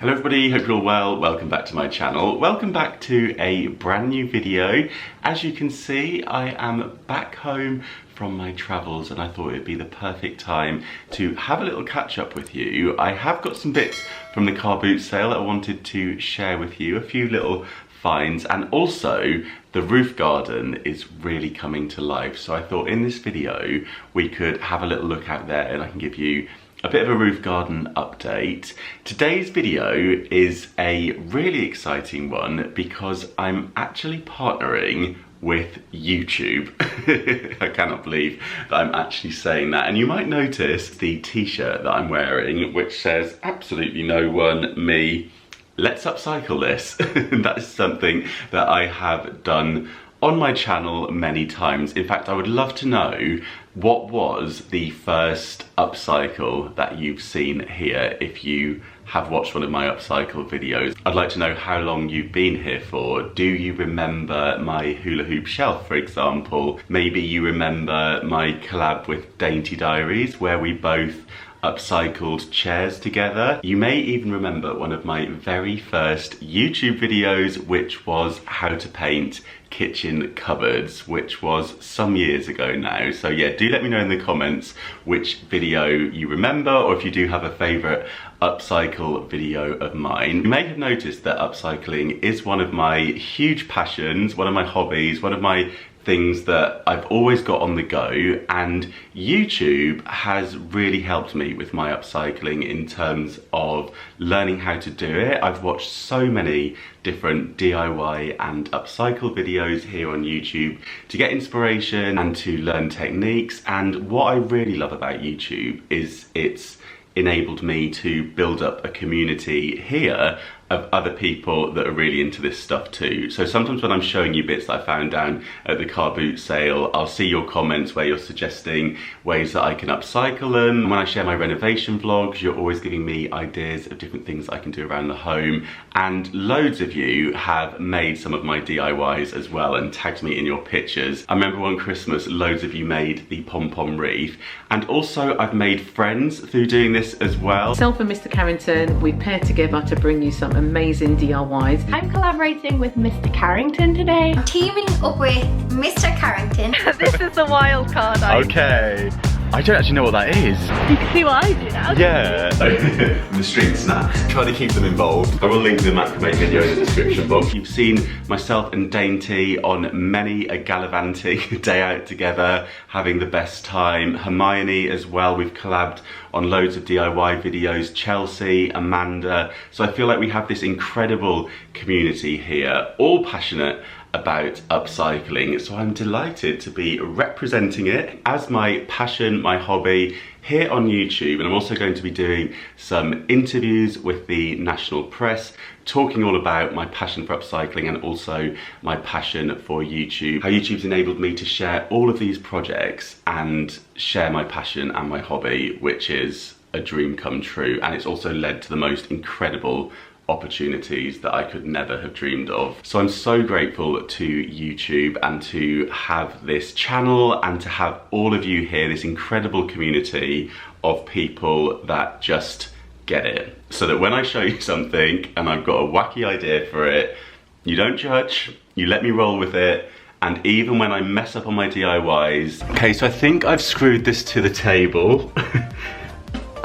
Hello everybody, hope you're all well. Welcome back to my channel. Welcome back to a brand new video. As you can see, I am back home from my travels and I thought it'd be the perfect time to have a little catch up with you. I have got some bits from the car boot sale that I wanted to share with you, a few little finds, and also the roof garden is really coming to life. So I thought in this video we could have a little look out there and I can give you a bit of a roof garden update. Today's video is a really exciting one because I'm actually partnering with YouTube. I cannot believe that I'm actually saying that. And you might notice the t-shirt that I'm wearing, which says absolutely no one, me, let's upcycle this. That is something that I have done on my channel many times. In fact, I would love to know what was the first upcycle that you've seen here if you have watched one of my upcycle videos. I'd like to know how long you've been here for. Do you remember my hula hoop shelf, for example? Maybe you remember my collab with Dainty Diaries where we both upcycled chairs together. You may even remember one of my very first YouTube videos, which was how to paint kitchen cupboards, which was some years ago now. So yeah, do let me know in the comments which video you remember, or if you do have a favourite upcycle video of mine. You may have noticed that upcycling is one of my huge passions, one of my hobbies, one of my things that I've always got on the go, and YouTube has really helped me with my upcycling in terms of learning how to do it. I've watched so many different DIY and upcycle videos here on YouTube to get inspiration and to learn techniques, and what I really love about YouTube is it's enabled me to build up a community here of other people that are really into this stuff too. So sometimes when I'm showing you bits that I found down at the car boot sale, I'll see your comments where you're suggesting ways that I can upcycle them. And when I share my renovation vlogs, you're always giving me ideas of different things that I can do around the home. And loads of you have made some of my DIYs as well and tagged me in your pictures. I remember one Christmas, loads of you made the pom-pom wreath. And also I've made friends through doing this as well. Myself and Mr. Carrington, we paired together to bring you some amazing DIYs. I'm collaborating with Mr. Carrington today. I'm teaming up with Mr. Carrington. This is the wild card. Okay. I don't actually know what that is. You can see what I do now. Yeah. The string snaps. Try to keep them involved. I will link the macrame video in the description box. You've seen myself and Dainty on many a gallivanting day out together, having the best time. Hermione as well, we've collabed on loads of DIY videos. Chelsea, Amanda. So I feel like we have this incredible community here, all passionate about upcycling, so I'm delighted to be representing it as my passion, my hobby here on YouTube. And I'm also going to be doing some interviews with the national press, talking all about my passion for upcycling and also my passion for YouTube, how YouTube's enabled me to share all of these projects and share my passion and my hobby, which is a dream come true. And it's also led to the most incredible opportunities that I could never have dreamed of. So I'm so grateful to YouTube and to have this channel and to have all of you here, this incredible community of people that just get it. So that when I show you something and I've got a wacky idea for it, you don't judge, you let me roll with it. And even when I mess up on my DIYs. Okay, so I think I've screwed this to the table.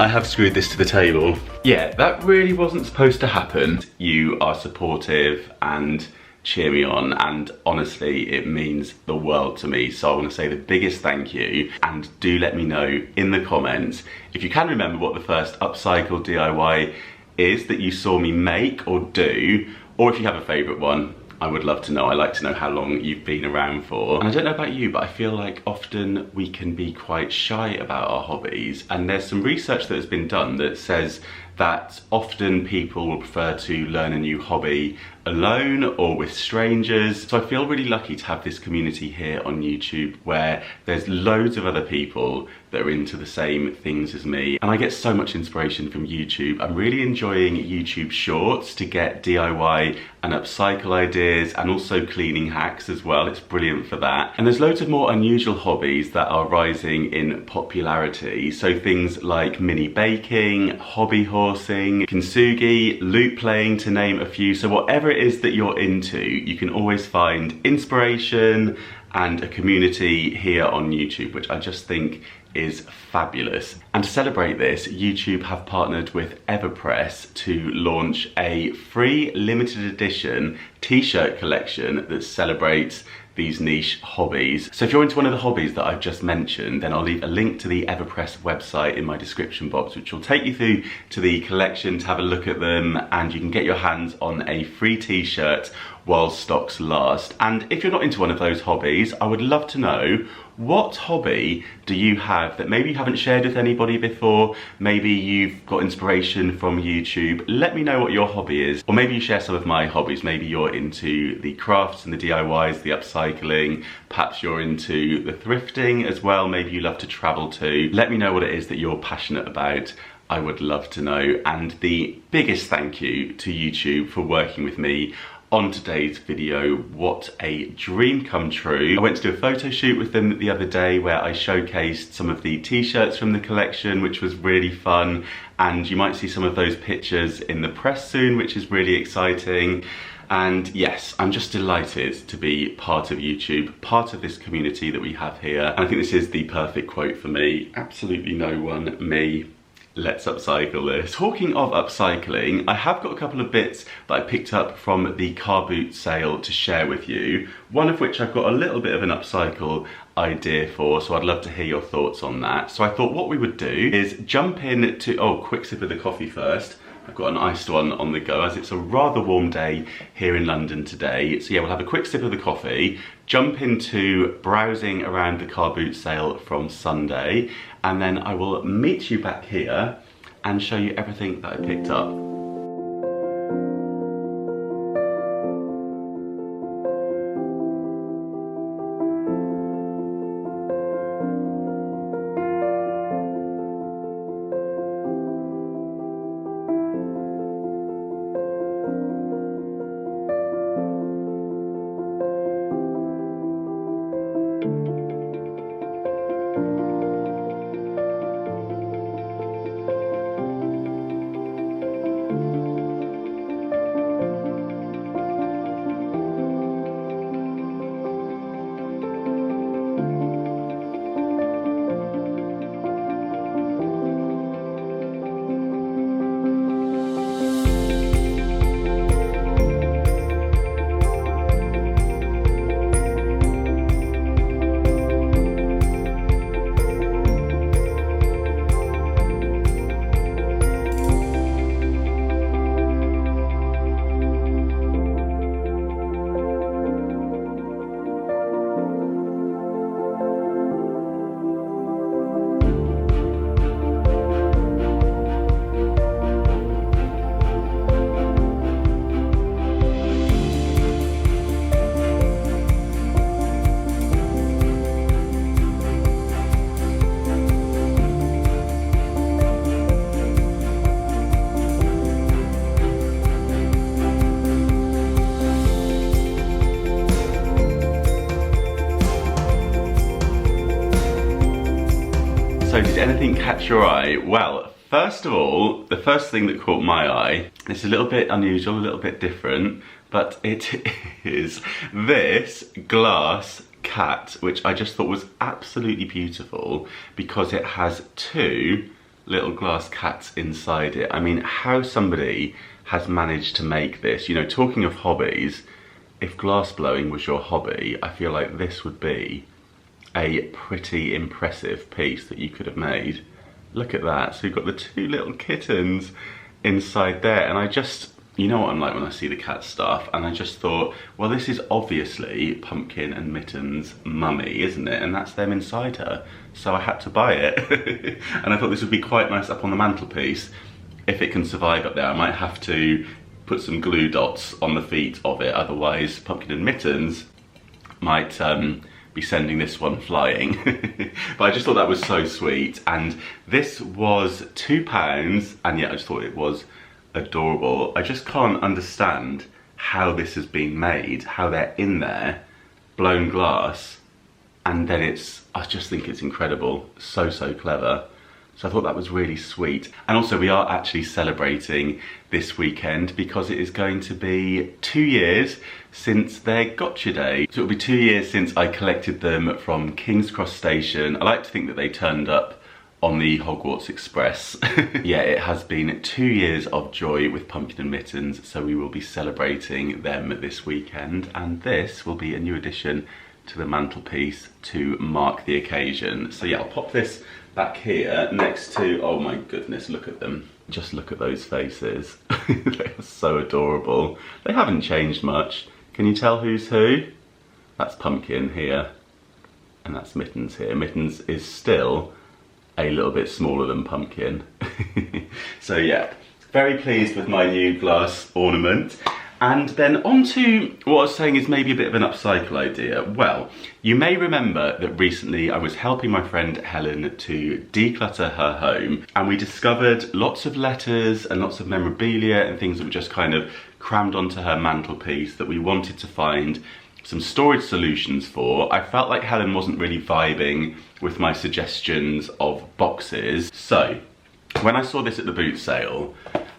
I have screwed this to the table. Yeah, that really wasn't supposed to happen. You are supportive and cheer me on, and honestly, it means the world to me. So I want to say the biggest thank you, and do let me know in the comments if you can remember what the first upcycle DIY is that you saw me make or do, or if you have a favourite one. I would love to know. I like to know how long you've been around for. And I don't know about you, but I feel like often we can be quite shy about our hobbies. And there's some research that has been done that says that often people will prefer to learn a new hobby alone or with strangers. So I feel really lucky to have this community here on YouTube where there's loads of other people that are into the same things as me, and I get so much inspiration from YouTube. I'm really enjoying YouTube Shorts to get DIY and upcycle ideas and also cleaning hacks as well. It's brilliant for that. And there's loads of more unusual hobbies that are rising in popularity. So things like mini baking, hobby horsing, Kintsugi, lute playing, to name a few. So whatever it is that you're into, you can always find inspiration and a community here on YouTube, which I just think is fabulous. And to celebrate this, YouTube have partnered with Everpress to launch a free limited edition t-shirt collection that celebrates these niche hobbies. So if you're into one of the hobbies that I've just mentioned, then I'll leave a link to the Everpress website in my description box, which will take you through to the collection to have a look at them, and you can get your hands on a free t-shirt while stocks last. And if you're not into one of those hobbies, I would love to know, what hobby do you have that maybe you haven't shared with anybody before? Maybe you've got inspiration from YouTube. Let me know what your hobby is. Or maybe you share some of my hobbies. Maybe you're into the crafts and the DIYs, the upcycling. Perhaps you're into the thrifting as well. Maybe you love to travel too. Let me know what it is that you're passionate about. I would love to know. And the biggest thank you to YouTube for working with me on today's video. What a dream come true. I went to do a photo shoot with them the other day where I showcased some of the t-shirts from the collection, which was really fun, and you might see some of those pictures in the press soon, which is really exciting. And yes, I'm just delighted to be part of YouTube, part of this community that we have here. And I think this is the perfect quote for me. Absolutely no one, me. Let's upcycle this. Talking of upcycling, I have got a couple of bits that I picked up from the car boot sale to share with you, one of which I've got a little bit of an upcycle idea for, so I'd love to hear your thoughts on that. So I thought what we would do is jump in to, oh, quick sip of the coffee first. I've got an iced one on the go as it's a rather warm day here in London today. So yeah, we'll have a quick sip of the coffee, jump into browsing around the car boot sale from Sunday, and then I will meet you back here and show you everything that I picked up. So did anything catch your eye? Well, first of all, the first thing that caught my eye, it's a little bit unusual, a little bit different, but it is this glass cat, which I just thought was absolutely beautiful because it has two little glass cats inside it. I mean, how somebody has managed to make this. You know, talking of hobbies, if glass blowing was your hobby, I feel like this would be a pretty impressive piece that you could have made. Look at that. So you've got the two little kittens inside there, and I just, you know what I'm like when I see the cat stuff, and I just thought, well, this is obviously Pumpkin and Mitten's mummy, isn't it? And that's them inside her. So I had to buy it. And I thought this would be quite nice up on the mantelpiece. If it can survive up there, I might have to put some glue dots on the feet of it, otherwise Pumpkin and Mittens might be sending this one flying. But I just thought that was so sweet, and this was £2, and yet I just thought it was adorable. I just can't understand how this has been made, how they're in there, blown glass, and then I just think it's incredible. So clever. So I thought that was really sweet. And also we are actually celebrating this weekend because it is going to be 2 years since their gotcha day. So it'll be 2 years since I collected them from King's Cross Station. I like to think that they turned up on the Hogwarts Express. Yeah, it has been 2 years of joy with Pumpkin and Mittens, so we will be celebrating them this weekend, and this will be a new addition to the mantelpiece to mark the occasion. So yeah, I'll pop this back here next to, oh my goodness, look at them. Just look at those faces. They are so adorable. They haven't changed much. Can you tell who's who? That's Pumpkin here, and that's Mittens here. Mittens is still a little bit smaller than Pumpkin. So yeah, very pleased with my new glass ornament. And then on to what I was saying is maybe a bit of an upcycle idea. Well, you may remember that recently I was helping my friend Helen to declutter her home, and we discovered lots of letters and lots of memorabilia and things that were just kind of crammed onto her mantelpiece that we wanted to find some storage solutions for. I felt like Helen wasn't really vibing with my suggestions of boxes. So when I saw this at the boot sale,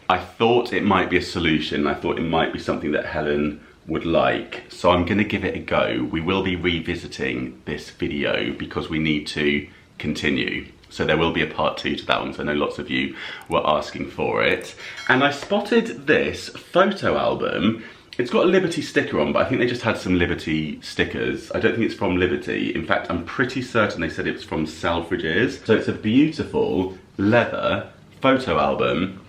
I thought it might be a solution. I thought it might be something that Helen would like. So I'm gonna give it a go. We will be revisiting this video because we need to continue. So there will be a part 2 to that one, so I know lots of you were asking for it. And I spotted this photo album. It's got a Liberty sticker on, but I think they just had some Liberty stickers. I don't think it's from Liberty. In fact, I'm pretty certain they said it was from Selfridges. So it's a beautiful leather photo album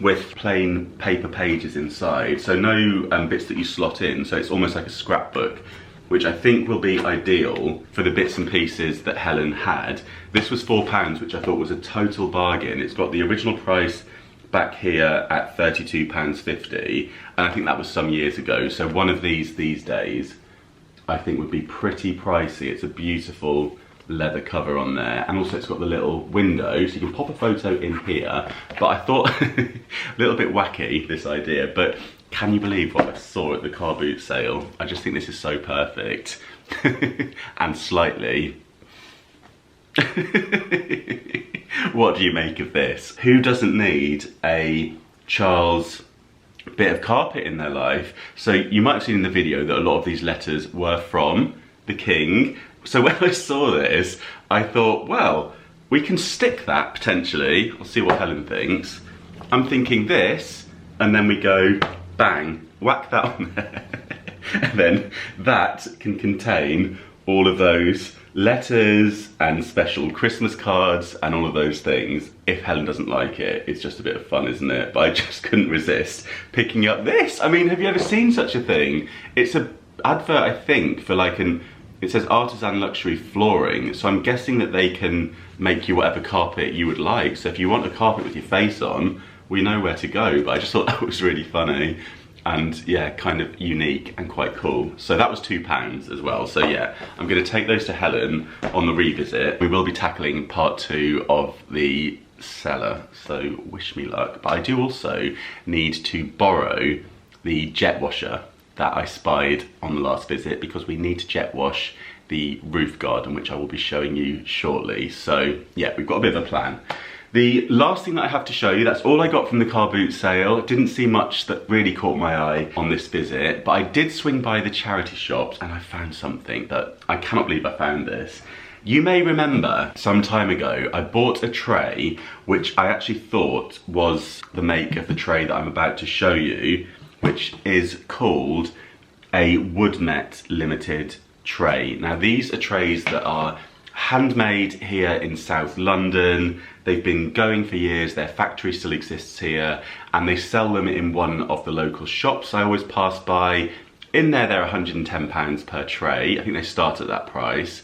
with plain paper pages inside. So no bits that you slot in. So it's almost like a scrapbook, which I think will be ideal for the bits and pieces that Helen had. This was £4, which I thought was a total bargain. It's got the original price back here at £32.50, and I think that was some years ago. So one of these days I think would be pretty pricey. It's a beautiful leather cover on there, and also it's got the little window so you can pop a photo in here. But I thought a little bit wacky, this idea, but can you believe what I saw at the car boot sale? I just think this is so perfect. And slightly what do you make of this? Who doesn't need a Charles bit of carpet in their life? So you might have seen in the video that a lot of these letters were from the King. So when I saw this, I thought, well, we can stick that potentially. I'll see what Helen thinks. I'm thinking this, and then we go, bang, whack that on there. And then that can contain all of those letters and special Christmas cards and all of those things. If Helen doesn't like it, it's just a bit of fun, isn't it? But I just couldn't resist picking up this. I mean, have you ever seen such a thing? It's an advert, I think, for like it says artisan luxury flooring. So I'm guessing that they can make you whatever carpet you would like. So if you want a carpet with your face on, we know where to go. But I just thought that was really funny. And yeah, kind of unique and quite cool. So that was £2 as well. So yeah, I'm gonna take those to Helen on the revisit. We will be tackling part 2 of the cellar, so wish me luck. But I do also need to borrow the jet washer that I spied on the last visit, because we need to jet wash the roof garden, which I will be showing you shortly. So yeah, we've got a bit of a plan. The last thing that I have to show you, that's all I got from the car boot sale. Didn't see much that really caught my eye on this visit, but I did swing by the charity shops and I found something that I cannot believe I found this. You may remember some time ago, I bought a tray, which I actually thought was the make of the tray that I'm about to show you, which is called a Woodmet Limited tray. Now these are trays that are handmade here in South London. They've been going for years, their factory still exists here, and they sell them in one of the local shops I always pass by. In there, they're £110 per tray. I think they start at that price.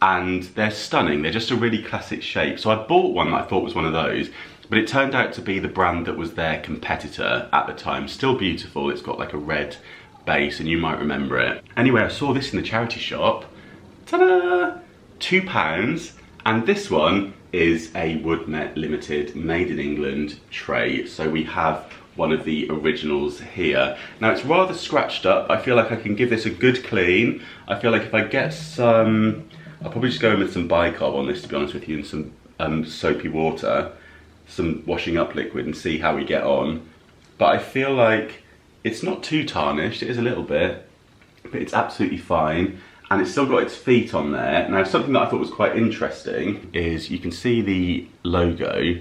And they're stunning, they're just a really classic shape. So I bought one that I thought was one of those, but it turned out to be the brand that was their competitor at the time. Still beautiful, it's got like a red base and you might remember it. Anyway, I saw this in the charity shop. Ta-da! £2, and this one is a Woodnet Limited Made in England tray. So we have one of the originals here. Now it's rather scratched up. I feel like I can give this a good clean. I feel like if I get some, I'll probably just go in with some bicarb on this, to be honest with you, and some soapy water, some washing up liquid, and see how we get on. But I feel like it's not too tarnished. It is a little bit, but it's absolutely fine. And it's still got its feet on there. Now, something that I thought was quite interesting is you can see the logo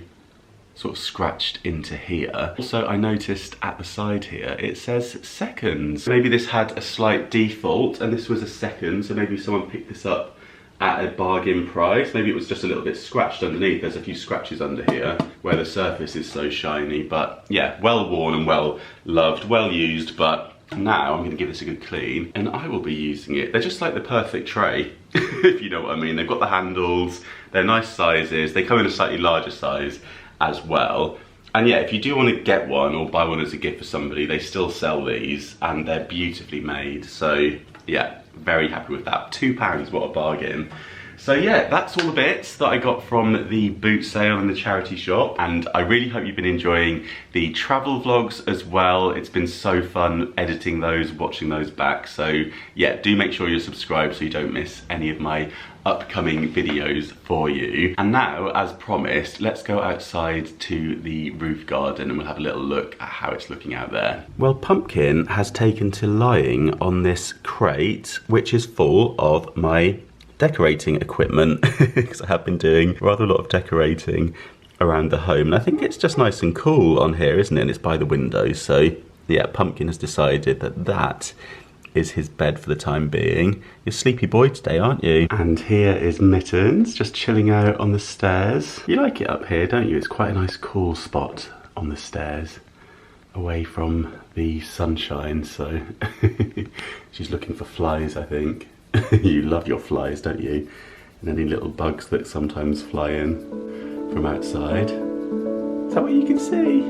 sort of scratched into here. Also, I noticed at the side here, it says seconds. Maybe this had a slight default and this was a second, so maybe someone picked this up at a bargain price. Maybe it was just a little bit scratched underneath. There's a few scratches under here where the surface is so shiny, but yeah, well worn and well loved, well used, but now I'm going to give this a good clean and I will be using it. They're just like the perfect tray, if you know what I mean. They've got the handles, they're nice sizes, they come in a slightly larger size as well. And yeah, if you do want to get one or buy one as a gift for somebody, they still sell these and they're beautifully made. So yeah, very happy with that. £2, what a bargain. So yeah, that's all the bits that I got from the boot sale in the charity shop, and I really hope you've been enjoying the travel vlogs as well. It's been so fun editing those, watching those back. So yeah, do make sure you're subscribed so you don't miss any of my upcoming videos for you. And now, as promised, let's go outside to the roof garden and we'll have a little look at how it's looking out there. Well, Pumpkin has taken to lying on this crate, which is full of my decorating equipment, because I have been doing rather a lot of decorating around the home. And I think it's just nice and cool on here, isn't it? And it's by the window. So yeah, Pumpkin has decided that that is his bed for the time being. You're a sleepy boy today, aren't you? And here is Mittens, just chilling out on the stairs. You like it up here, don't you? It's quite a nice cool spot on the stairs, away from the sunshine, so she's looking for flies, I think. You love your flies, don't you? And any little bugs that sometimes fly in from outside. Is that what you can see?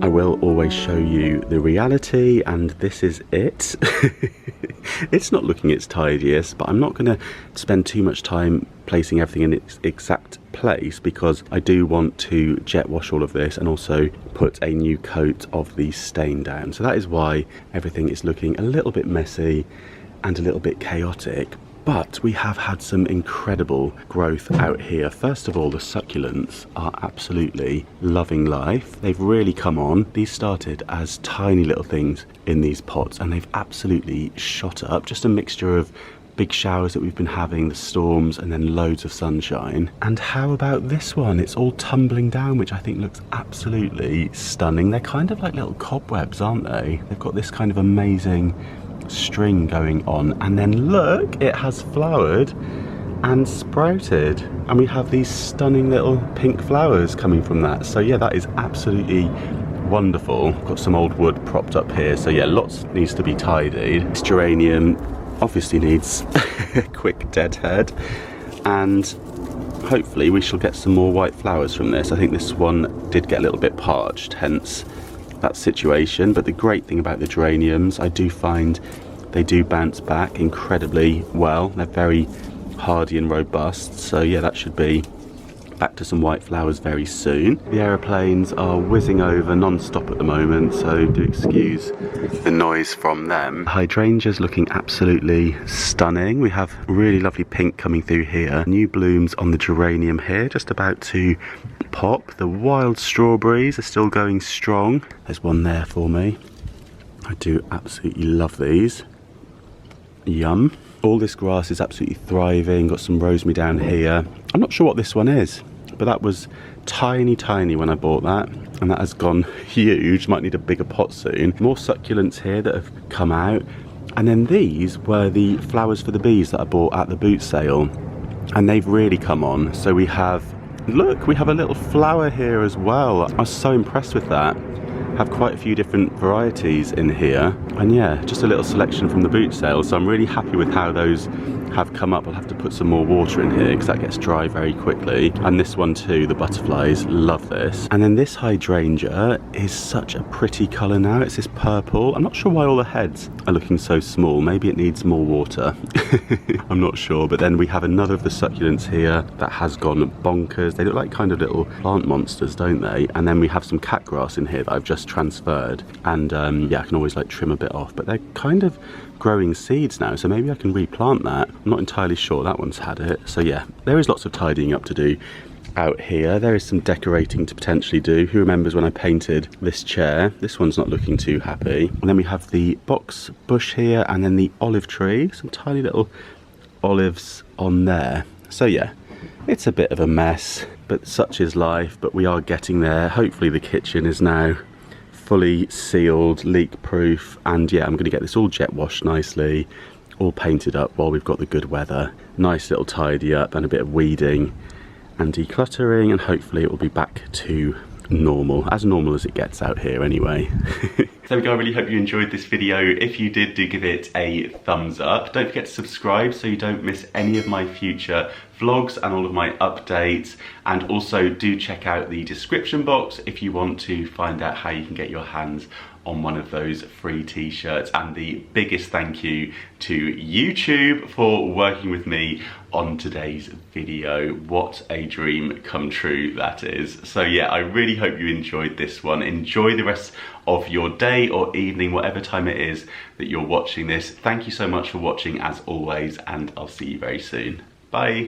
I will always show you the reality, and this is it. It's not looking its tidiest, but I'm not going to spend too much time placing everything in its exact place, because I do want to jet wash all of this and also put a new coat of the stain down. So that is why everything is looking a little bit messy and a little bit chaotic. But we have had some incredible growth out here. First of all, the succulents are absolutely loving life. They've really come on. These started as tiny little things in these pots and they've absolutely shot up. Just a mixture of big showers that we've been having, the storms, and then loads of sunshine. And how about this one? It's all tumbling down, which I think looks absolutely stunning. They're kind of like little cobwebs, aren't they? They've got this kind of amazing string going on, and then look, it has flowered and sprouted, and we have these stunning little pink flowers coming from that. So yeah, that is absolutely wonderful. Got some old wood propped up here, so yeah, lots needs to be tidied. This geranium obviously needs a quick deadhead, and hopefully we shall get some more white flowers from this. I think this one did get a little bit parched, hence that situation. But the great thing about the geraniums, I do find they do bounce back incredibly well. They're very hardy and robust, so yeah, that should be back to some white flowers very soon. The aeroplanes are whizzing over non-stop at the moment, so do excuse the noise from them. Hydrangeas looking absolutely stunning. We have really lovely pink coming through here. New blooms on the geranium here, just about to pop. The wild strawberries are still going strong. There's one there for me. I do absolutely love these. Yum. All this grass is absolutely thriving. Got some rosemary down here. I'm not sure what this one is, but that was tiny when I bought that, and that has gone huge. Might need a bigger pot soon. More succulents here that have come out, and then these were the flowers for the bees that I bought at the boot sale, and they've really come on. So we have, look, we have a little flower here as well. I was so impressed with that. Have quite a few different varieties in here, and yeah, just a little selection from the boot sale, so I'm really happy with how those have come up. I'll have to put some more water in here because that gets dry very quickly. And this one too, the butterflies love this. And then this hydrangea is such a pretty colour now. It's this purple. I'm not sure why all the heads are looking so small. Maybe it needs more water. I'm not sure. But then we have another of the succulents here that has gone bonkers. They look like kind of little plant monsters, don't they? And then we have some cat grass in here that I've just transferred. And yeah, I can always like trim a bit off, but they're kind of growing seeds now, so maybe I can replant that. I'm not entirely sure. That one's had it. So yeah, there is lots of tidying up to do out here. There is some decorating to potentially do. Who remembers when I painted this chair? This one's not looking too happy. And then we have the box bush here, and then the olive tree, some tiny little olives on there. So yeah, it's a bit of a mess, but such is life. But we are getting there. Hopefully the kitchen is now fully sealed, leak proof, and yeah, I'm going to get this all jet washed nicely, all painted up while we've got the good weather. Nice little tidy up and a bit of weeding and decluttering, and hopefully it will be back to normal as it gets out here anyway. So there we go. I really hope you enjoyed this video. If you did, do give it a thumbs up. Don't forget to subscribe so you don't miss any of my future vlogs and all of my updates. And also do check out the description box if you want to find out how you can get your hands on one of those free t-shirts. And the biggest thank you to YouTube for working with me on today's video. What a dream come true that is. So yeah, I really hope you enjoyed this one. Enjoy the rest of your day or evening, whatever time it is that you're watching this. Thank you so much for watching as always, and I'll see you very soon. Bye.